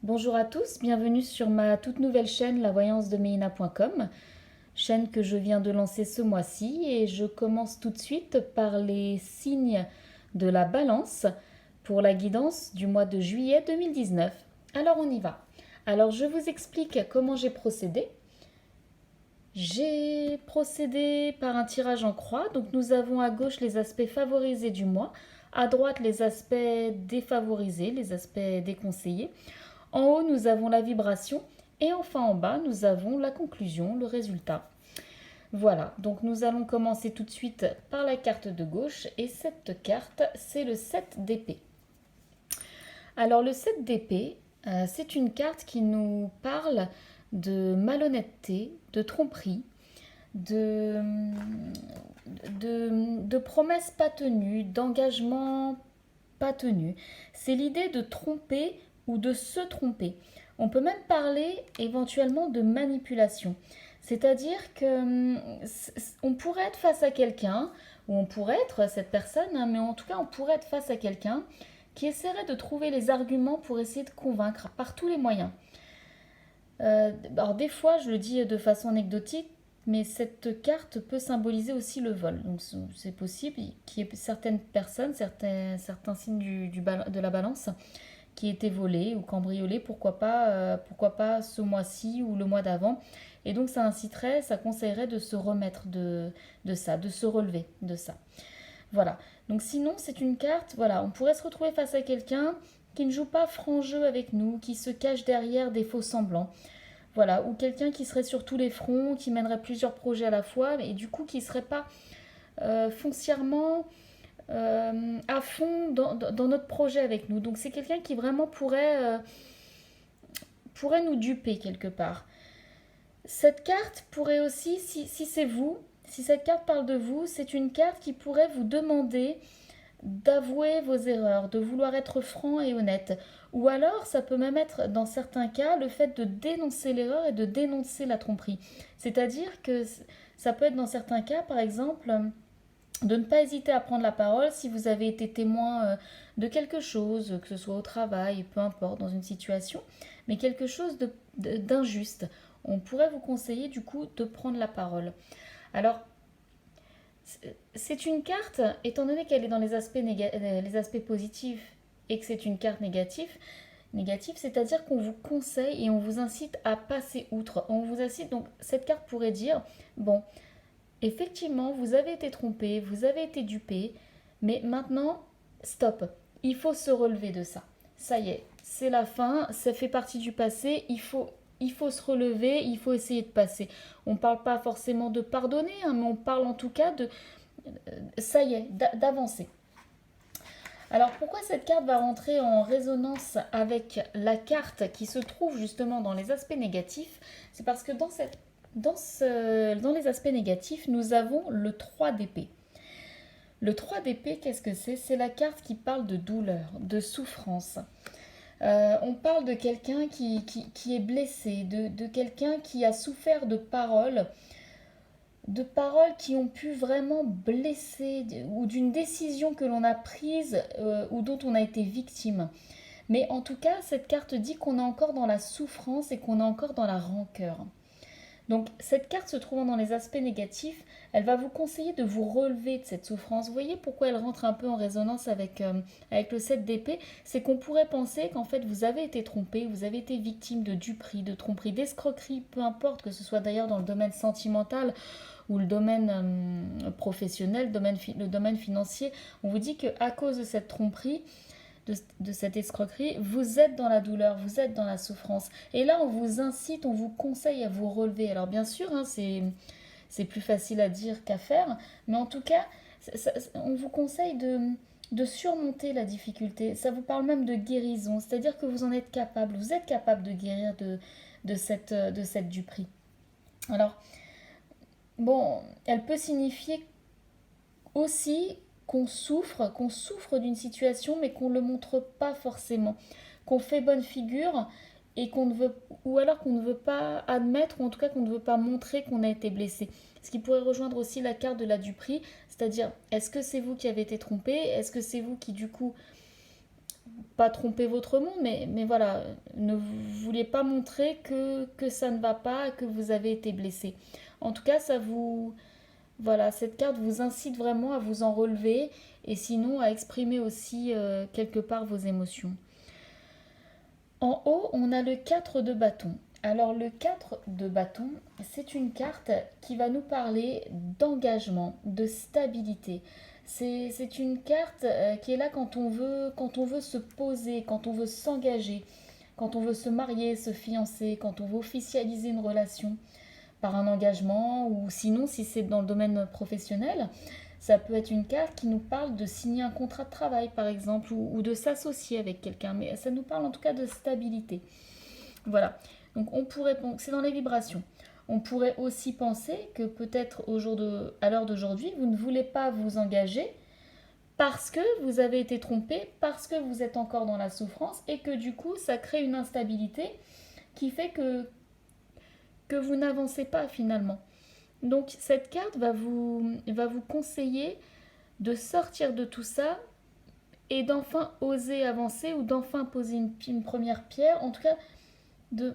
Bonjour à tous, bienvenue sur ma toute nouvelle chaîne lavoyancedemeina.com, chaîne que je viens de lancer ce mois-ci et je commence tout de suite par les signes de la balance pour la guidance du mois de juillet 2019. Alors on y va. Alors je vous explique comment j'ai procédé. J'ai procédé par un tirage en croix, donc nous avons à gauche les aspects favorisés du mois, à droite les aspects défavorisés, les aspects déconseillés. En haut, nous avons la vibration et enfin en bas, nous avons la conclusion, le résultat. Voilà, donc nous allons commencer tout de suite par la carte de gauche et cette carte, c'est le 7 d'épée. Alors le 7 d'épée, c'est une carte qui nous parle de malhonnêteté, de tromperie, de, de promesses pas tenues, d'engagements pas tenus. C'est l'idée de tromper ou de se tromper. On peut même parler éventuellement de manipulation. C'est-à-dire que on pourrait être face à quelqu'un, ou on pourrait être cette personne, hein, mais en tout cas on pourrait être face à quelqu'un qui essaierait de trouver les arguments pour essayer de convaincre par tous les moyens. Alors des fois, je le dis de façon anecdotique, mais cette carte peut symboliser aussi le vol. Donc c'est possible qu'il y ait certaines personnes, certains signes de la balance qui aient été volés ou cambriolés, pourquoi pas ce mois-ci ou le mois d'avant. Et donc ça inciterait, ça conseillerait de se remettre de ça, de se relever de ça. Voilà. Donc sinon, c'est une carte, voilà, on pourrait se retrouver face à quelqu'un qui ne joue pas franc jeu avec nous, qui se cache derrière des faux semblants. Voilà, ou quelqu'un qui serait sur tous les fronts, qui mènerait plusieurs projets à la fois, et du coup qui ne serait pas foncièrement à fond dans notre projet avec nous. Donc c'est quelqu'un qui vraiment pourrait nous duper quelque part. Cette carte pourrait aussi, si c'est vous, si cette carte parle de vous, c'est une carte qui pourrait vous demander d'avouer vos erreurs, de vouloir être franc et honnête. Ou alors, ça peut même être, dans certains cas, le fait de dénoncer l'erreur et de dénoncer la tromperie. C'est-à-dire que ça peut être dans certains cas, par exemple, de ne pas hésiter à prendre la parole si vous avez été témoin de quelque chose, que ce soit au travail, peu importe, dans une situation, mais quelque chose d'injuste. On pourrait vous conseiller du coup de prendre la parole. Alors, c'est une carte, étant donné qu'elle est dans les aspects positifs et que c'est une carte négative, c'est-à-dire qu'on vous conseille et on vous incite à passer outre. On vous incite, donc cette carte pourrait dire, bon, effectivement, vous avez été trompé, vous avez été dupé, mais maintenant, stop. Il faut se relever de ça. Ça y est, c'est la fin, ça fait partie du passé, il faut se relever, il faut essayer de passer. On ne parle pas forcément de pardonner, hein, mais on parle en tout cas de, ça y est, d'avancer. Alors pourquoi cette carte va rentrer en résonance avec la carte qui se trouve justement dans les aspects négatifs? C'est parce que dans les aspects négatifs, nous avons le 3 d'épée. Le 3 d'épée, qu'est-ce que c'est? C'est la carte qui parle de douleur, de souffrance. On parle de quelqu'un qui est blessé, de quelqu'un qui a souffert de paroles qui ont pu vraiment blesser, ou d'une décision que l'on a prise ou dont on a été victime. Mais en tout cas, cette carte dit qu'on est encore dans la souffrance et qu'on est encore dans la rancœur. Donc cette carte se trouvant dans les aspects négatifs, elle va vous conseiller de vous relever de cette souffrance. Vous voyez pourquoi elle rentre un peu en résonance avec le 7 d'épée? C'est qu'on pourrait penser qu'en fait vous avez été trompé, vous avez été victime de duperie, de tromperie, d'escroquerie, peu importe, que ce soit d'ailleurs dans le domaine sentimental ou le domaine professionnel, le domaine financier. On vous dit qu'à cause de cette tromperie, de cette escroquerie, vous êtes dans la douleur, vous êtes dans la souffrance. Et là, on vous incite, on vous conseille à vous relever. Alors bien sûr, hein, c'est plus facile à dire qu'à faire, mais en tout cas, on vous conseille de surmonter la difficulté. Ça vous parle même de guérison, c'est-à-dire que vous en êtes capable, vous êtes capable de guérir de cette duperie. Alors, bon, elle peut signifier aussi qu'on souffre d'une situation, mais qu'on ne le montre pas forcément, qu'on fait bonne figure et qu'on ne veut, ou alors qu'on ne veut pas admettre, ou en tout cas qu'on ne veut pas montrer qu'on a été blessé. Ce qui pourrait rejoindre aussi la carte de la duperie, c'est-à-dire est-ce que c'est vous qui avez été trompé, est-ce que c'est vous qui du coup pas tromper votre monde, mais voilà, ne vouliez pas montrer que ça ne va pas, que vous avez été blessé. En tout cas, voilà, cette carte vous incite vraiment à vous en relever et sinon à exprimer aussi quelque part vos émotions. En haut, on a le 4 de bâton. Alors le 4 de bâton, c'est une carte qui va nous parler d'engagement, de stabilité. C'est une carte qui est là quand on veut se poser, quand on veut s'engager, quand on veut se marier, se fiancer, quand on veut officialiser une relation par un engagement ou sinon si c'est dans le domaine professionnel, ça peut être une carte qui nous parle de signer un contrat de travail par exemple ou de s'associer avec quelqu'un, mais ça nous parle en tout cas de stabilité. Voilà, donc c'est dans les vibrations. On pourrait aussi penser que peut-être à l'heure d'aujourd'hui, vous ne voulez pas vous engager parce que vous avez été trompé, parce que vous êtes encore dans la souffrance et que du coup ça crée une instabilité qui fait que vous n'avancez pas finalement. Donc cette carte va vous conseiller de sortir de tout ça et d'enfin oser avancer ou d'enfin poser une première pierre, en tout cas de,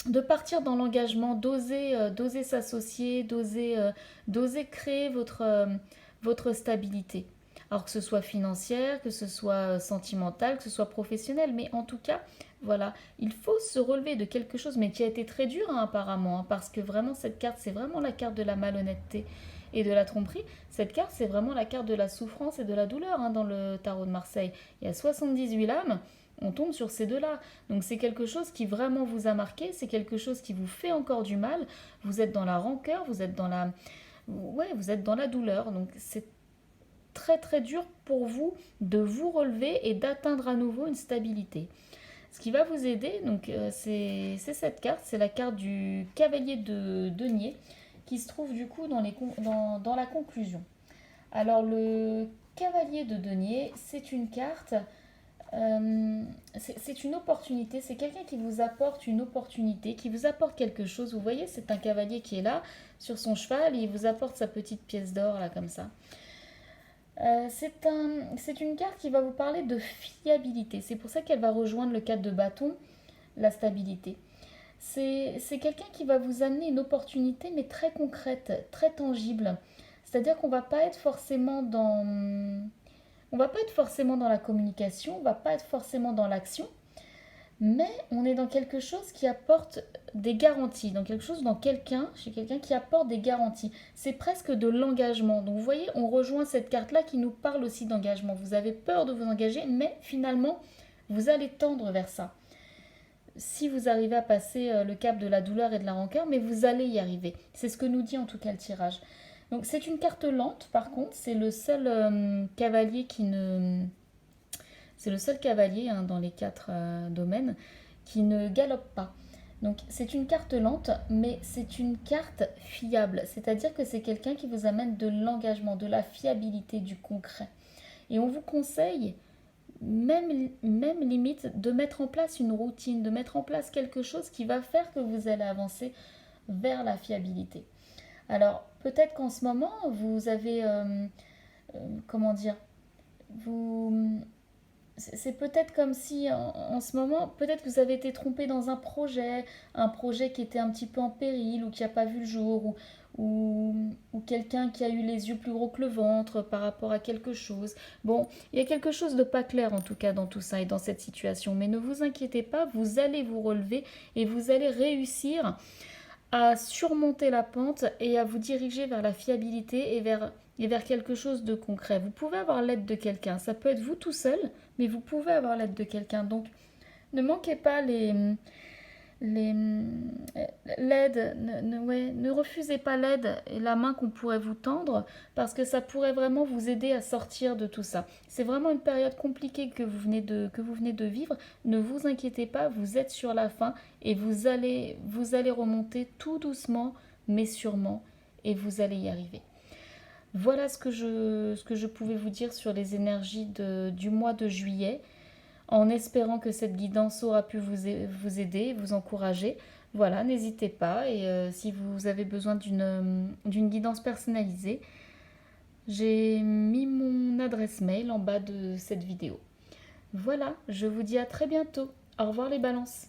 de partir dans l'engagement, d'oser s'associer, d'oser créer votre stabilité. Alors que ce soit financière, que ce soit sentimentale, que ce soit professionnelle, mais en tout cas, voilà, il faut se relever de quelque chose, mais qui a été très dur hein, apparemment, hein, parce que vraiment cette carte, c'est vraiment la carte de la malhonnêteté et de la tromperie. Cette carte, c'est vraiment la carte de la souffrance et de la douleur hein, dans le tarot de Marseille. Il y a 78 lames, on tombe sur ces deux-là. Donc c'est quelque chose qui vraiment vous a marqué, c'est quelque chose qui vous fait encore du mal. Vous êtes dans la rancœur, vous êtes dans la douleur. Donc c'est très très dur pour vous de vous relever et d'atteindre à nouveau une stabilité. Ce qui va vous aider, donc c'est cette carte, c'est la carte du cavalier de denier qui se trouve du coup dans la conclusion. Alors le cavalier de denier, c'est une carte, c'est une opportunité, c'est quelqu'un qui vous apporte une opportunité, qui vous apporte quelque chose. Vous voyez, c'est un cavalier qui est là sur son cheval et il vous apporte sa petite pièce d'or là comme ça. C'est une carte qui va vous parler de fiabilité. C'est pour ça qu'elle va rejoindre le 4 de bâton, la stabilité. C'est quelqu'un qui va vous amener une opportunité, mais très concrète, très tangible. C'est-à-dire qu'on va pas être forcément on va pas être forcément dans la communication, on va pas être forcément dans l'action, mais on est dans quelque chose qui apporte des garanties, dans quelque chose, chez quelqu'un qui apporte des garanties. C'est presque de l'engagement. Donc vous voyez, on rejoint cette carte-là qui nous parle aussi d'engagement. Vous avez peur de vous engager, mais finalement, vous allez tendre vers ça. Si vous arrivez à passer le cap de la douleur et de la rancœur, mais vous allez y arriver. C'est ce que nous dit en tout cas le tirage. Donc c'est une carte lente, par contre, c'est le seul cavalier qui ne... C'est le seul cavalier hein, dans les 4 domaines qui ne galope pas. Donc c'est une carte lente, mais c'est une carte fiable. C'est-à-dire que c'est quelqu'un qui vous amène de l'engagement, de la fiabilité, du concret. Et on vous conseille, même limite, de mettre en place une routine, de mettre en place quelque chose qui va faire que vous allez avancer vers la fiabilité. Alors peut-être qu'en ce moment, vous avez... comment dire c'est peut-être comme si en ce moment, peut-être que vous avez été trompé dans un projet qui était un petit peu en péril ou qui n'a pas vu le jour, ou quelqu'un qui a eu les yeux plus gros que le ventre par rapport à quelque chose. Bon, il y a quelque chose de pas clair en tout cas dans tout ça et dans cette situation, mais ne vous inquiétez pas, vous allez vous relever et vous allez réussir à surmonter la pente et à vous diriger vers la fiabilité et vers quelque chose de concret. Vous pouvez avoir l'aide de quelqu'un, ça peut être vous tout seul, mais vous pouvez avoir l'aide de quelqu'un. Donc ne manquez pas l'aide, ne refusez pas l'aide et la main qu'on pourrait vous tendre parce que ça pourrait vraiment vous aider à sortir de tout ça. C'est vraiment une période compliquée que vous venez de vivre. Ne vous inquiétez pas, vous êtes sur la fin et vous allez remonter tout doucement mais sûrement et vous allez y arriver. Voilà ce que je pouvais vous dire sur les énergies du mois de juillet en espérant que cette guidance aura pu vous aider, vous encourager. Voilà, n'hésitez pas et si vous avez besoin d'une guidance personnalisée, j'ai mis mon adresse mail en bas de cette vidéo. Voilà, je vous dis à très bientôt. Au revoir les balances.